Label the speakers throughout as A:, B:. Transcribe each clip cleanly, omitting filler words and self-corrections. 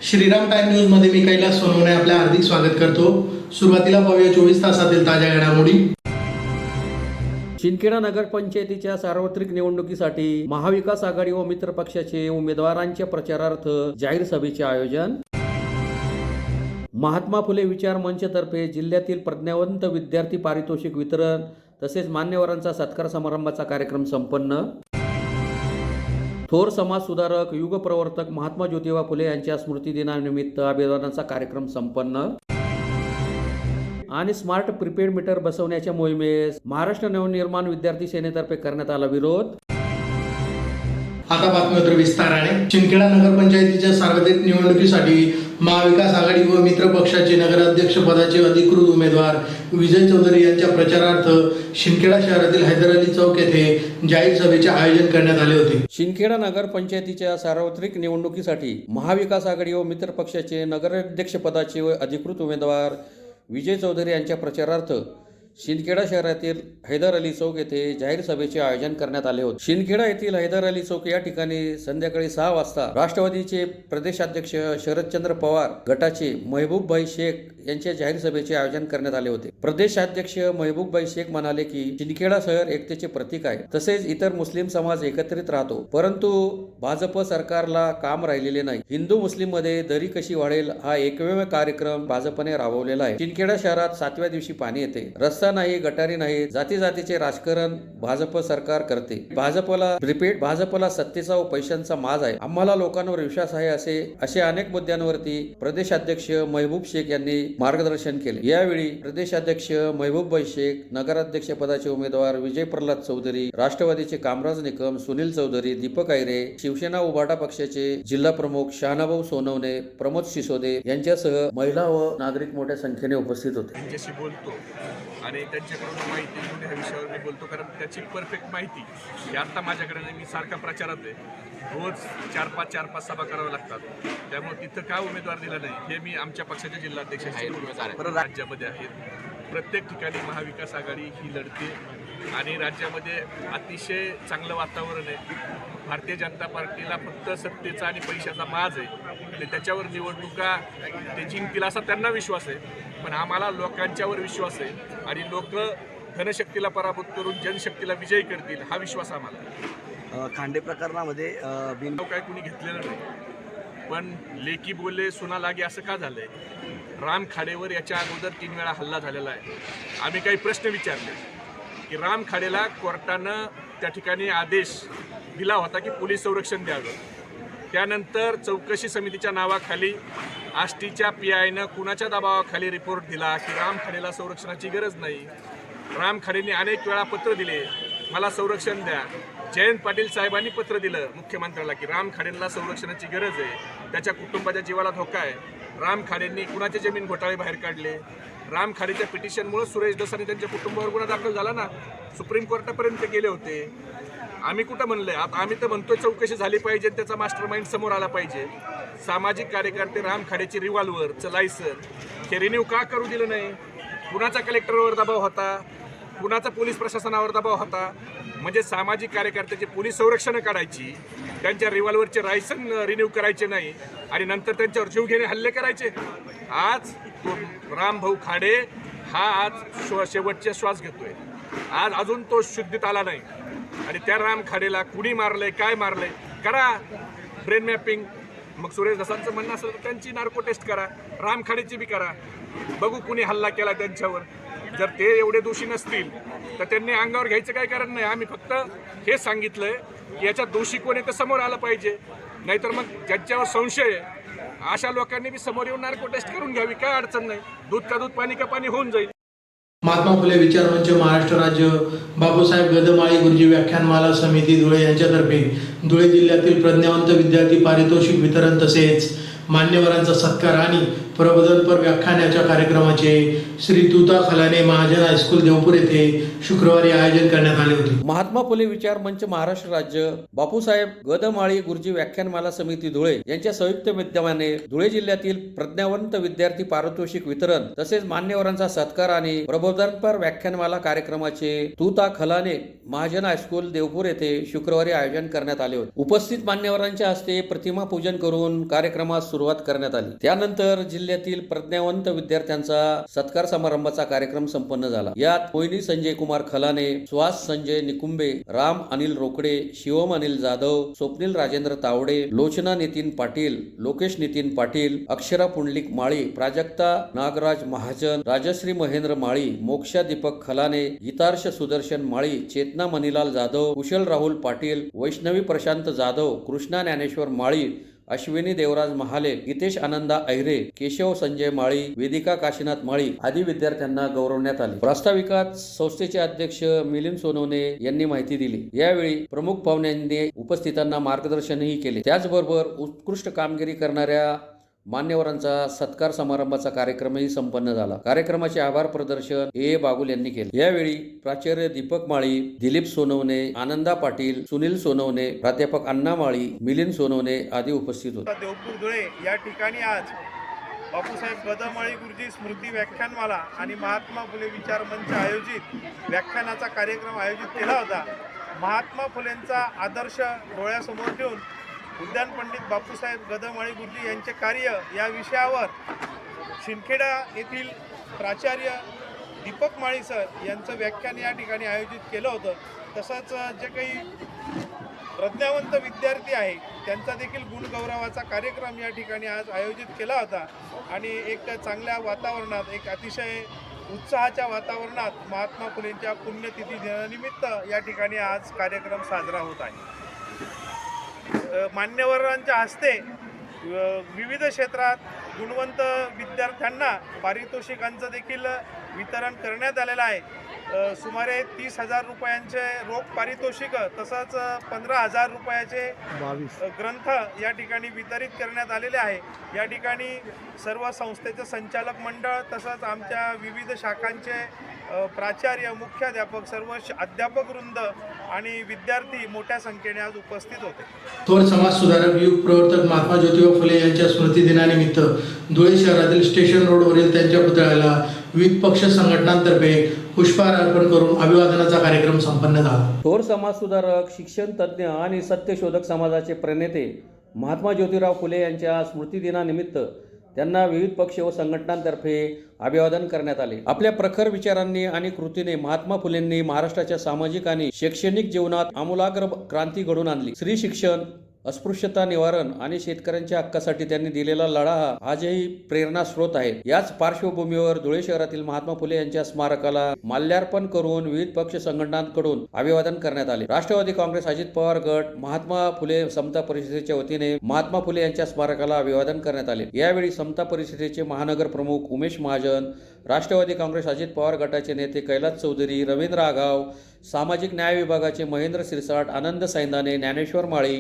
A: Shriram time news मध्ये मी कैलास सोनवणे आपले हार्दिक स्वागत करतो। सुरुवातीला पाहूया 24 तासातील ताज्या घडामोडी।
B: शिंदखेडा नगरपंचायतीच्या सार्वत्रिक निवडणुकीसाठी महाविकास आघाडी व मित्र पक्षाचे उमेदवारांच्या प्रचारार्थ जाहीर सभेचे आयोजन। महात्मा फुले विचार मंचतर्फे जिल्ह्यातील प्रज्ञावंत विद्यार्थी पारितोषिक वितरण तसेच मान्यवरांचा सत्कार समारंभाचा कार्यक्रम संपन्न। थोर समाज सुधारक युग प्रवर्तक महात्मा ज्योतिबा फुले यांच्या स्मृती दिनानिमित्त अभिवादनाचा कार्यक्रम संपन्न। आणि स्मार्ट प्रीपेड मीटर बसवण्याच्या मोहिमेस महाराष्ट्र नवनिर्माण विद्यार्थी सेनेतर्फे करण्यात आला विरोध।
A: आता बातमीपत्र विस्ताराने। शिंदखेडा नगरपंचायतीच्या सार्वत्रिक निवडणुकीसाठी महाविकास आघाडी व मित्र पक्षाचे नगराध्यक्ष पदाचे अधिकृत उमेदवार विजय चौधरी यांच्या प्रचारार्थ शिंदखेडा शहरातील हैदर अली चौक येथे जाहीर सभेचे आयोजन करण्यात आले होते।
B: शिंदखेडा नगरपंचायतीच्या सार्वत्रिक निवडणुकीसाठी महाविकास आघाडी व मित्र पक्षाचे नगराध्यक्ष पदाचे अधिकृत उमेदवार विजय चौधरी यांच्या प्रचारार्थ शिंदखेडा शहरातील हैदर अली चौक येथे जाहीर सभेचे आयोजन करण्यात आले होते। शिंदखेडा येथील हैदर अली चौक या ठिकाणी संध्याकाळी 6 वाजता राष्ट्रवादीचे प्रदेशाध्यक्ष शरदचंद्र पवार गटाचे महबूबभाई शेख यांच्या जाहीर सभेचे आयोजन करण्यात आले होते। प्रदेशाध्यक्ष महबूबभाई शेख म्हणाले की शिंदखेडा शहर एकतेचे प्रतीक आहे, तसेच इतर मुस्लिम समाज एकत्रित राहतो, परंतु भाजप सरकारला काम राहिलेले नाही। हिंदू मुस्लिम मध्ये दरी कशी वाढेल हा एकमेव कार्यक्रम भाजपने राबवलेला आहे। शिंदखेडा शहरात 7व्या दिवशी पाणी येते, रस्ता नाही, गटारी नाही, जाती जातीचे राजकारण भाजप सरकार करते। भाजपला प्रीपेड, भाजपला सत्तेचा व पैशांचा माज आहे, आम्हाला लोकांवर विश्वास आहे असे अनेक मुद्द्यांवरती प्रदेशाध्यक्ष महबूब शेख यांनी मार्गदर्शन केले। यावेळी प्रदेशाध्यक्ष महबूबभाई शेख, नगराध्यक्ष पदाचे उमेदवार विजय प्रल्हाद चौधरी, राष्ट्रवादीचे कामराज निकम, सुनील चौधरी, दीपक आयरे, शिवसेना उभाटा पक्षाचे जिल्हा प्रमुख शहानाभाऊ सोनवणे, प्रमोद सिसोदे यांच्यासह महिला व नागरिक मोठ्या संख्येने उपस्थित होते।
C: त्यांच्याशी बोलतो आणि त्यांच्याकडून माहिती घेऊन ह्या विषयावर मी बोलतो, कारण त्याची परफेक्ट माहिती ही आत्ता माझ्याकडे नाही। मी सारखा प्रचारात आहे, रोज 4-5 सभा कराव्या लागतात, त्यामुळे तिथं का उमेदवार दिला नाही हे मी आमच्या पक्षाच्या जिल्हाध्यक्षाशी राज्यामध्ये आहेत। प्रत्येक ठिकाणी महाविकास आघाडी ही लढते आणि राज्यामध्ये अतिशय चांगलं वातावरण आहे। भारतीय जनता पार्टीला फक्त सत्तेचा आणि पैशाचा माज आहे आणि त्याच्यावर निवडणुका ते जिंकतील असा त्यांना विश्वास आहे, पण आम्हाला लोकांच्यावर विश्वास आहे आणि लोक धनशक्तीला पराभूत करून जनशक्तीला विजयी करतील हा विश्वास आम्हाला।
D: खांडे प्रकरणामध्ये
C: काय कुणी घेतलेलं नाही, पण लेकी बोलले सुना लागे असं का झालंय? राम खाडेवर याच्या अगोदर 3 वेळा हल्ला झालेला आहे। आम्ही काही प्रश्न विचारले की राम खाडेला कोर्टानं त्या ठिकाणी आदेश दिला होता की पोलीस संरक्षण द्यावं, त्यानंतर चौकशी समितीच्या नावाखाली आष्टीच्या PIनं कुणाच्या दबावाखाली रिपोर्ट दिला की राम खाडेला संरक्षणाची गरज नाही। राम खाडेंनी अनेक वेळा पत्र दिले, मला संरक्षण द्या। जयंत पाटील साहेबांनी पत्र दिलं मुख्यमंत्र्याला की राम खाडेंना संरक्षणाची गरज आहे, त्याच्या कुटुंबाच्या जीवाला धोका आहे। राम खाडेंनी कुणाचे जमीन घोटाळे बाहेर काढले, राम खाडेच्या पिटिशनमुळे सुरेश दस आणि त्यांच्या कुटुंबावर गुन्हा दाखल झाला ना, सुप्रीम कोर्टापर्यंत गेले होते। आम्ही कुठं म्हणलंय? आता आम्ही तर म्हणतोय चौकशी झाली पाहिजे, त्याचा मास्टर माइंड समोर आला पाहिजे। सामाजिक कार्यकर्ते राम खाडेची रिव्हॉल्व्हरचं लायसन हे रिन्यू का करू दिलं नाही? कुणाचा कलेक्टरवर दबाव होता, कुणाचा पोलीस प्रशासनावर दबाव होता? म्हणजे सामाजिक कार्यकर्त्याची पोलीस संरक्षण काढायची, त्यांच्या रिव्हॉल्व्हरचे लायसन रिन्यू करायचे नाही आणि नंतर त्यांच्यावर जीवघेणे हल्ले करायचे। आज तो रामभाऊ खाडे हा आज शेवटचे श्वास घेतोय, आज अजून तो शुद्धीत आला नाही आणि त्या राम खाडेला कुणी मारलंय, काय मारलंय करा ब्रेन मॅपिंग। मग सुरेश दसांचं म्हणणं असेल तर त्यांची नार्को टेस्ट करा, राम खाडेची बी करा, बघू कुणी हल्ला केला त्यांच्यावर। जर ते एवढे दोषी नसतील तर त्यांनी अंगावर घ्यायचं काही कारण नाही। आम्ही फक्त हे सांगितलंय की याच्यात दोषी कोण आहे ते समोर आलं पाहिजे, नाहीतर मग ज्यांच्यावर संशय आहे अशा लोकांनी बी समोर येऊन नार्को टेस्ट करून घ्यावी, काय अडचण नाही। दूध का दूध, पाणी का पाणी होऊन जाईल।
A: महात्मा फुले विचार मंच महाराष्ट्र राज्य बापूसाहेब गदमाळी गुरुजी व्याख्यानमाला समिती धुळे यांच्यातर्फे धुळे जिल्ह्यातील प्रज्ञावंत विद्यार्थी पारितोषिक वितरण तसेच मान्यवरांचा सत्कार आणि प्रबोधनपर व्याख्यानाच्या कार्यक्रमाचे श्री तुता खलाने महाजन हायस्कूल देवपूर येथे शुक्रवारी आयोजन करण्यात आले होते.
B: महात्मा फुले विचार मंच महाराष्ट्र राज्य, बापूसाहेब गदमाळी गुरुजी व्याख्यानमाला समिती धुळे यांच्या संयुक्त विद्यमाने धुळे जिल्ह्यातील प्रज्ञावंत विद्यार्थी पारितोषिक वितरण तसेच मान्यवरांचा सत्कार आणि प्रबोधनपर व्याख्यानमाला कार्यक्रमाचे तुता खलाने महाजन हायस्कूल देवपूर येथे शुक्रवारी आयोजन करण्यात आले होते. उपस्थित मान्यवरांच्या हस्ते प्रतिमा पूजन करून कार्यक्रमास सुरुवात करण्यात आली. त्यानंतर जिल्ह्यातील प्रज्ञावंत विद्यार्थ्यांचा सत्कार समारंभाचा कार्यक्रम संपन्न झाला. यात मोहिनी संजय कुमार खलाने, सुहास संजय निकुंबे, राम अनिल रोकडे, शिवम अनिल जाधव, स्वप्नील राजेंद्र तावडे, लोचना नितीन पाटील, लोकेश नितीन पाटील, अक्षरा पुंडलिक माळी, प्राजक्ता नागराज महाजन, राजश्री महेंद्र माळी, मोक्षा दीपक खलाने, गीतार्ष सुदर्शन माळी, चेतना मनीलाल जाधव, कुशल राहुल पाटील, वैष्णवी प्रशांत जाधव, कृष्णा ज्ञानेश्वर माळी, अश्विनी देवराज महाले, गीतेश आनंदा अहिरे, केशव संजय माळी, वेदिका काशीनाथ माळी आदी विद्यार्थ्यांना गौरवण्यात आले. प्रास्ताविकात संस्थेचे अध्यक्ष मिलिंद सोनवणे यांनी माहिती दिली. यावेळी प्रमुख पाहुण्यांनी उपस्थितांना मार्गदर्शनही केले. त्याचबरोबर उत्कृष्ट कामगिरी करणाऱ्या मान्यवरांचा सत्कार समारंभाचा कार्यक्रमही संपन्न झाला. कार्यक्रमाचे आभार प्रदर्शन ए बागुल यांनी केले. यावेळी प्राचार्य दीपक माळी, दिलीप सोनवणे, आनंदा पाटील, सुनील सोनवणे, प्राध्यापक अण्णा माळी, मिलिंद सोनवणे आदी उपस्थित होते.
D: देवपूर धुळे या ठिकाणी आज बापूसाहेब गदमाळी गुरुजी स्मृती व्याख्यानमाला आणि महात्मा फुले विचार मंच आयोजित व्याख्यानाचा कार्यक्रम आयोजित केला होता. महात्मा फुलेंचा आदर्श डोळ्यासमोर ठेवून उद्यान पंडित बापूसाहेब गदमाळी गुरुजी यांचे कार्य या विषयावर शिंदखेडा येथील प्राचार्य दीपक माळी सर यांचं व्याख्यान या ठिकाणी आयोजित केलं होतं. तसंच जे काही प्रज्ञावंत विद्यार्थी आहे त्यांचा देखील गुणगौरवाचा कार्यक्रम या ठिकाणी आज आयोजित केला होता आणि एक चांगल्या वातावरणात, एक अतिशय उत्साहाच्या वातावरणात महात्मा फुलेंच्या पुण्यतिथी दिनानिमित्त या ठिकाणी आज कार्यक्रम साजरा होत आहे. मान्यवरांच्या हस्ते विविध क्षेत्रात गुणवंत विद्यार्थ्यांना पारितोषिकांचं देखील वितरण करण्यात आलेलं आहे. सुमारे 30,000 रुपयांचे रोख पारितोषिक तसंच 15,000 रुपयाचे ग्रंथ या ठिकाणी वितरित करण्यात आलेले आहे. या ठिकाणी सर्व संस्थेचे संचालक मंडळ तसंच आमच्या विविध शाखांचे प्राचार्य, मुख्याध्यापक, सर्व अध्यापक वृंद आणि विद्यार्थी मोठ्या संख्येने आज उपस्थित होते.
A: थोर समाज सुधारक, युग प्रवर्तक महात्मा ज्योतिबा फुले यांच्या स्मृती दिनानिमित्त धुळे शहरातील स्टेशन रोडवरील त्यांच्या पुतळ्याला विविध पक्ष संघटनांतर्फे पुष्पहार अर्पण करून अभिवादनाचा कार्यक्रम संपन्न झाला.
B: थोर समाज सुधारक, शिक्षण तज्ज्ञ आणि सत्यशोधक समाजाचे प्रणेते महात्मा ज्योतिराव फुले यांच्या स्मृती दिनानिमित्त त्यांना विविध पक्ष व संघटनांतर्फे अभिवादन करण्यात आले. आपल्या प्रखर विचारांनी आणि कृतीने महात्मा फुलेंनी महाराष्ट्राच्या सामाजिक आणि शैक्षणिक जीवनात आमूलाग्र क्रांती घडवून आणली. स्त्री शिक्षण, अस्पृश्यता निवारण आणि शेतकऱ्यांच्या हक्कासाठी त्यांनी दिलेला लढा हा आजही प्रेरणा स्रोत आहे. याच पार्श्वभूमीवर धुळे शहरातील महात्मा फुले यांच्या स्मारकाला माल्यार्पण करून विविध पक्ष संघटनांकडून अभिवादन करण्यात आले. राष्ट्रवादी काँग्रेस, अजित पवार गट, महात्मा फुले समता परिषदेच्या वतीने महात्मा फुले यांच्या स्मारकाला अभिवादन करण्यात आले. यावेळी समता परिषदेचे महानगर प्रमुख उमेश महाजन, राष्ट्रवादी काँग्रेस, अजित पवार गटाचे नेते कैलास चौधरी, रवींद्र आगाव, सामाजिक न्याय विभागाचे महेंद्र सिरसाट, आनंद सैंदाने, ज्ञानेश्वर माळी,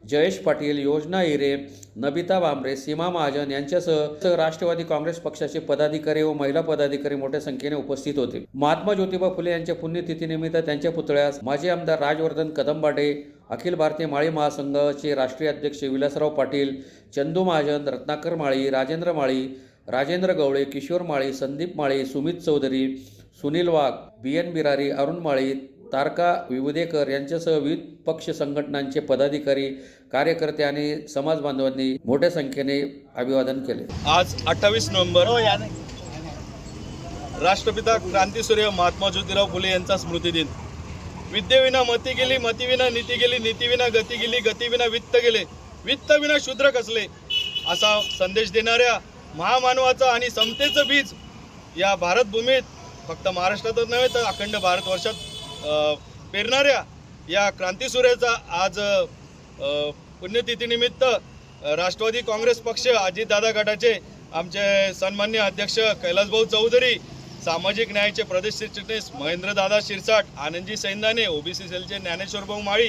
B: जयेश पाटील, योजना हिरे, नबिता भांबरे, सीमा महाजन यांच्यासह राष्ट्रवादी काँग्रेस पक्षाचे पदाधिकारी व महिला पदाधिकारी मोठ्या संख्येने उपस्थित होते. महात्मा ज्योतिबा फुले यांच्या पुण्यतिथीनिमित्त त्यांच्या पुतळ्यास माजी आमदार राजवर्धन कदमबाडे, अखिल भारतीय माळी महासंघाचे राष्ट्रीय अध्यक्ष विलासराव पाटील, चंदू महाजन, रत्नाकर माळी, राजेंद्र माळी, राजेंद्र गवळे, किशोर माळी, संदीप माळी, सुमित चौधरी, सुनील वाघ, BN बिरारी, अरुण माळी, तारका विवुदेकर यांच्यासह विविध पक्ष संघटनांचे पदाधिकारी, कार्यकर्ते आणि समाज बांधवांनी मोठ्या संख्येने अभिवादन केले.
E: आज 28 नोव्हेंबर राष्ट्रपिता क्रांतीसूर्य महात्मा ज्योतिराव फुले यांचा स्मृती दिन. विद्येविना मती गेली, मतीविना नीती गेली, नीतीविना गती गेली, गतीविना वित्त गेले, वित्तविना शूद्र कसले असा संदेश देणाऱ्या महामानवाचा आणि समतेचं बीज या भारतभूमीत फक्त महाराष्ट्रातच नव्हे तर अखंड भारतवर्षात पेरणाऱ्या या क्रांतीसूर्याचा आज पुण्यतिथीनिमित्त राष्ट्रवादी काँग्रेस पक्ष, अजितदादा गटाचे आमचे सन्मान्य अध्यक्ष कैलासभाऊ चौधरी, सामाजिक न्यायाचे प्रदेश सरचिटणीस महेंद्रदादा शिरसाट, आनंदजी सैंदाने, OBC सेलचे ज्ञानेश्वर भाऊ माळी,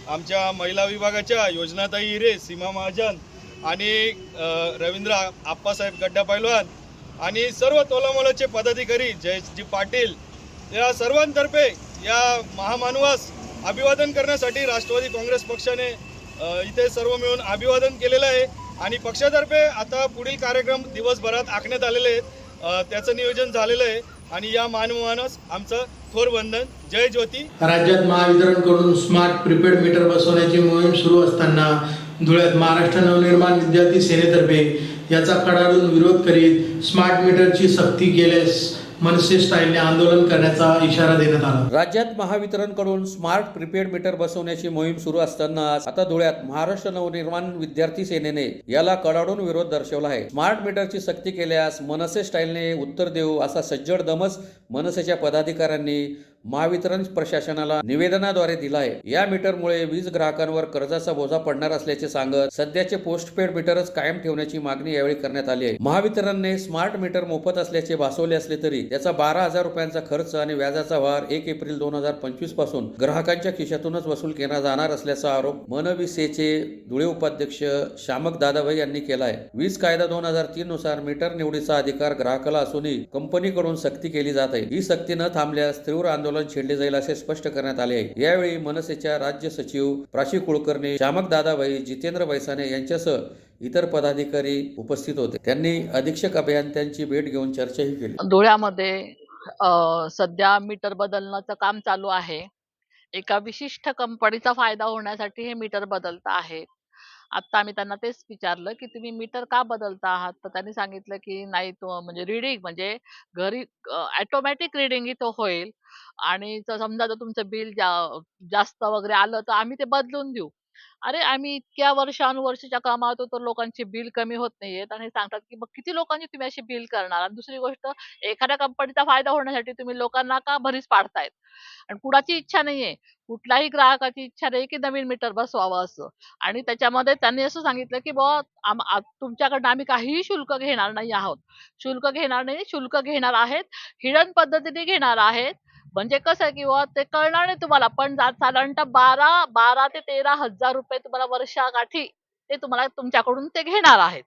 E: आमच्या महिला विभागाच्या योजनाताई हिरे, सीमा महाजन, आणि रवींद्र आप्पासाहेब गड्डा पैलवान आणि सर्व तोलामोलाचे पदाधिकारी जयजी पाटील या सर्वांतर्फे या महामानवास अभिवादन करण्यासाठी राष्ट्रवादी काँग्रेस पक्षाने इथे सर्व मिळून अभिवादन केलेलं आहे आणि पक्षातर्फे आता पुढील कार्यक्रम दिवसभरात आखण्यात आलेले आहेत. त्याचं नियोजन झालेलं आहे आणि या मानवानस आमचं थोर वंदन. जय ज्योती.
A: राज्यात महावितरणकडून स्मार्ट प्रीपेड मीटर बसवण्याची मोहीम सुरू असताना धुळ्यात महाराष्ट्र नवनिर्माण विद्यार्थी सेनेतर्फे याचा कडाडून विरोध करीत स्मार्ट मीटरची सक्ती केल्यास मनसे स्टाईलने आंदोलन करण्याचा इशारा देण्यात आला.
B: राज्यात महावितरणकडून स्मार्ट प्रीपेड मीटर बसवण्याची मोहीम सुरू असताना आता धुळ्यात महाराष्ट्र नवनिर्माण विद्यार्थी सेनेने याला कडाडून विरोध दर्शवला आहे. स्मार्ट मीटरची सक्ती केल्यास मनसे स्टाईलने उत्तर देऊ असा सज्जड दमस मनसेच्या पदाधिकाऱ्यांनी महावितरण प्रशासनाला निवेदनाद्वारे दिला आहे. या मीटरमुळे वीज ग्राहकांवर कर्जाचा बोजा पडणार असल्याचे सांगत सध्याचे पोस्टपेड मीटरच कायम ठेवण्याची मागणी यावेळी करण्यात आली आहे. महावितरणने स्मार्ट मीटर मोफत असल्याचे भासवले असले तरी त्याचा 12,000 रुपयांचा खर्च आणि व्याजाचा भार 1 एप्रिल 2025 पासून ग्राहकांच्या खिशातूनच वसूल केला जाणार असल्याचा आरोप मनविसेचे धुळे उपाध्यक्ष शामक दादाभाई यांनी केला आहे. वीज कायदा 2003 नुसार मीटर निवडीचा अधिकार ग्राहकाला असूनही कंपनीकडून सक्ती केली जात आहे. ही सक्ती न थांबल्यास तीव्र आंदोलन छेडले जाईल असे स्पष्ट करण्यात आले आहे. यावेळी मनसेच्या राज्य सचिव प्राची कुलकर्णी, शामक दादाभाई, जितेंद्र बैसाने यांच्यासह इतर पदाधिकारी उपस्थित होते. त्यांनी अधीक्षक अभियंत्यांची भेट घेऊन चर्चाही केली.
F: धुळ्यामध्ये सध्या मीटर बदलण्याचं काम चालू आहे. एका विशिष्ट कंपनीचा फायदा होण्यासाठी हे मीटर बदलत आहेत. आता आम्ही त्यांना तेच विचारलं की तुम्ही मीटर का बदलता आहात, तर त्यांनी सांगितलं की नाही तो म्हणजे रीडिंग म्हणजे घरी ऑटोमॅटिक रीडिंग इथं होईल आणि समजा जर तुमचं बिल जास्त वगैरे आलं तर आम्ही ते बदलून देऊ. अरे आम्ही इतक्या वर्षानुवर्षीच्या कमावतो तर लोकांची बिल कमी होत नाहीयेत आणि सांगतात की मग किती लोकांची तुम्ही अशी बिल करणार. आणि दुसरी गोष्ट, एखाद्या कंपनीचा फायदा होण्यासाठी तुम्ही लोकांना का भरीस पाडतायत. आणि कुणाची इच्छा नाहीये, कुठल्याही ग्राहकाची इच्छा नाही की नवीन मीटर बसवावं असं. आणि त्याच्यामध्ये त्यांनी असं सांगितलं की बुवा तुमच्याकडनं आम्ही काहीही शुल्क घेणार नाही आहोत. शुल्क घेणार नाही, शुल्क घेणार आहेत हिडन पद्धतीने घेणार आहेत. म्हणजे कसं आहे की ते कळणार नाही तुम्हाला, पण साधारणतः 12 ते 13,000 रुपये तुम्हाला वर्षाकाठी ते तुम्हाला तुमच्याकडून ते घेणार आहेत.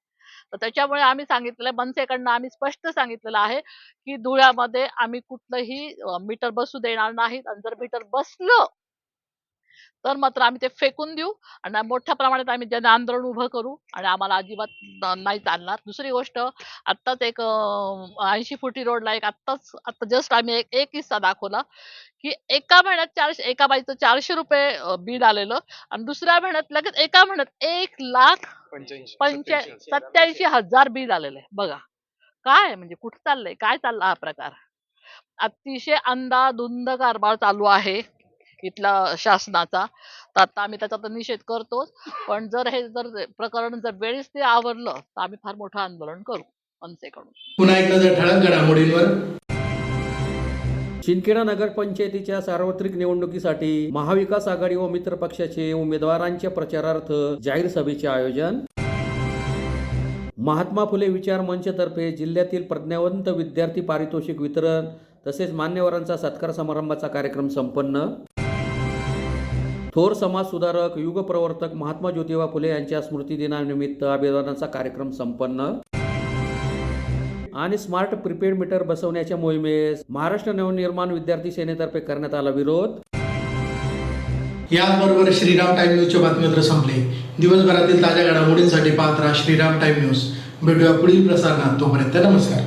F: तर त्याच्यामुळे आम्ही सांगितलेलं, मनसेकडनं आम्ही स्पष्ट सांगितलेलं आहे की धुळ्यामध्ये आम्ही कुठलंही मीटर बसू देणार नाहीत. आणि जर मीटर बसलं तर मात्र आम्ही ते फेकून देऊ आणि मोठ्या प्रमाणात आम्ही जन आंदोलन उभं करू आणि आम्हाला अजिबात नाही चालणार. दुसरी गोष्ट, आत्ताच एक 80 फुटी रोडला आता जस्ट आम्ही एक किस्सा दाखवला की एका महिन्यात एका बाईचं 400 रुपये बिल आलेलं आणि दुसऱ्या महिन्यात लगेच एका महिन्यात 1,87,000 बिल आलेलं आहे. बघा काय म्हणजे कुठं चाललंय, काय चालला हा प्रकार. अतिशय अंधाधुंद कारभार चालू आहे इथला शासनाचा. तर आता आम्ही त्याचा तर निषेध करतोच, पण जर प्रकरण जर वेळेस ते आवरलं तर आम्ही फार मोठं आंदोलन करू मनसेकडून.
A: पुन्हा एकदा जर ठळक घडामोडींवर.
B: शिंदखेडा नगरपंचायतीच्या सार्वत्रिक निवडणुकीसाठी महाविकास आघाडी व मित्र पक्षाचे उमेदवारांच्या प्रचारार्थ जाहीर सभेचे आयोजन. महात्मा फुले विचार मंचतर्फे जिल्ह्यातील प्रज्ञावंत विद्यार्थी पारितोषिक वितरण तसेच मान्यवरांचा सत्कार समारंभाचा कार्यक्रम संपन्न. थोर समाज सुधारक युग प्रवर्तक महात्मा ज्योतिबा फुले यांच्या स्मृती दिनानिमित्त अभिवादनाचा कार्यक्रम संपन्न. आणि स्मार्ट प्रीपेड मीटर बसवण्याच्या मोहिमेस महाराष्ट्र नवनिर्माण विद्यार्थी सेनेतर्फे करण्यात आला विरोध.
A: याचबरोबर श्रीराम टाइम न्यूजचे बातमीपत्र संपले. दिवसभरातील ताज्या घडामोडींसाठी पाहत राहा श्रीराम टाइम न्यूज. भेटूया पुढील प्रसारणात. तोपर्यंत नमस्कार.